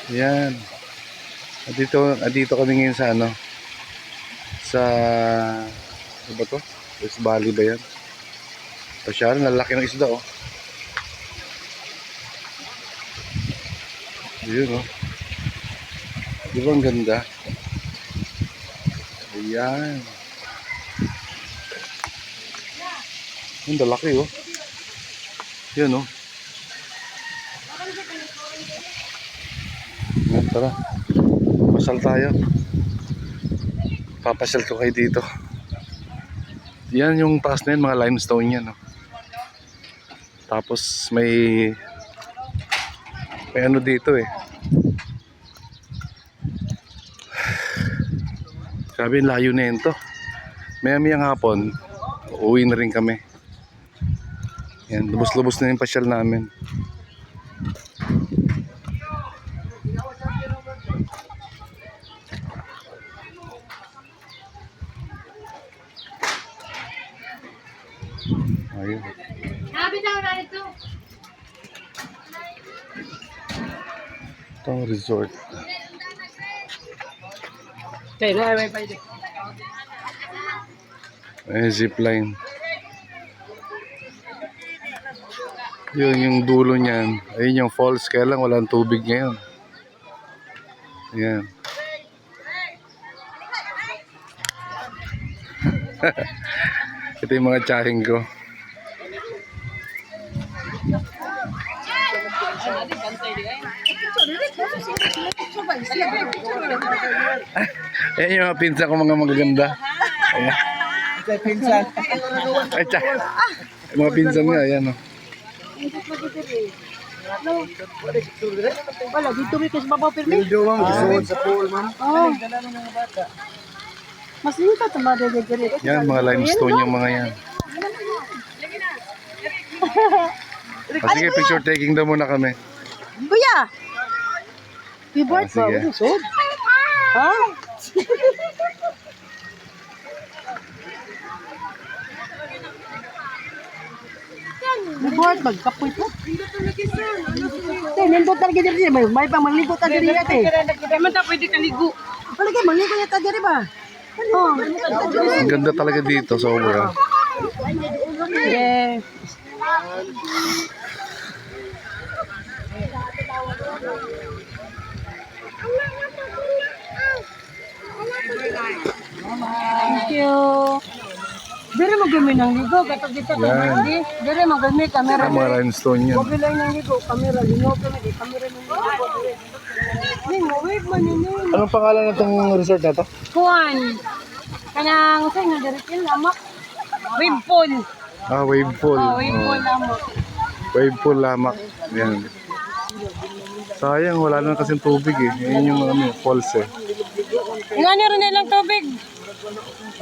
Yan. Dito kami ngayon sa ano? Sa ano ba to? West Valley ba yan? Pasyalan, lalaki ng isda oh. Yun oh. Di ba ang ganda? Ayan. Ang lalaki oh. Yun oh. Yan, tara. Pasal tayo. Papasyal ko kayo dito. Yan yung taas na yun, mga limestone yan oh. Tapos may ano dito eh. Sabi layo na yun to. Maya-mayang hapon uuwi na rin kami. Yan, lubos-lubos na yung pasyal namin. Ayun. Sabi daw na ito. Itong resort. May zipline. Yun yung dulo niyan. Ayun yung falls. Kaya lang walang tubig ngayon. Ayan. Ito yung mga tsahing ko. Ayan yung mga pinsan ko mga magaganda. Ayan. Pinsan. Ay, mga pinsan nga, ayan o. Wala, dito rin kasi babaw pirmi. Medyo lang gusto sa pool, ma'am. Oo. Mas lipat ang mga dede. Yan, mga limestone yung mga yan. Sige, picture taking daw muna kami. Kuya! Keyboard ba? Sige. Usod? Ha? Keyboard, magkapoy po. Nindot talaga diri. May pang mangligo ta diri ate. Naman ta pwede kaligo. Wala kay mangligo ta diri ba? Oh. Ang ganda talaga dito, sobra. Yes. Thank you. Dere mo gamit ng ligo, katag dito to Yan. hindi. Dere mo gamit camera. Ang mga limestone yan. Wag lang ng ligo, camera ligo ka na di camera ng ligo. Ning wait man ni. Anong pangalan na itong resort na to? Kuan. Kanang say nga dere kin lamak. Wave pool. Ah, wave pool. Oh, wave pool lamak. Wave pool lamak. Yan. Sayang, wala na kasing tubig eh. Yan yung ano, falls eh. Ingani rin nilang tubig.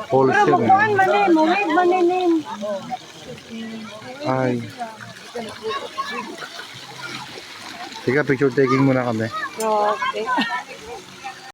Falls Pero yan kuan eh. man ni, mo wave man ni. Ay. Sige, picture taking muna kami. Okay.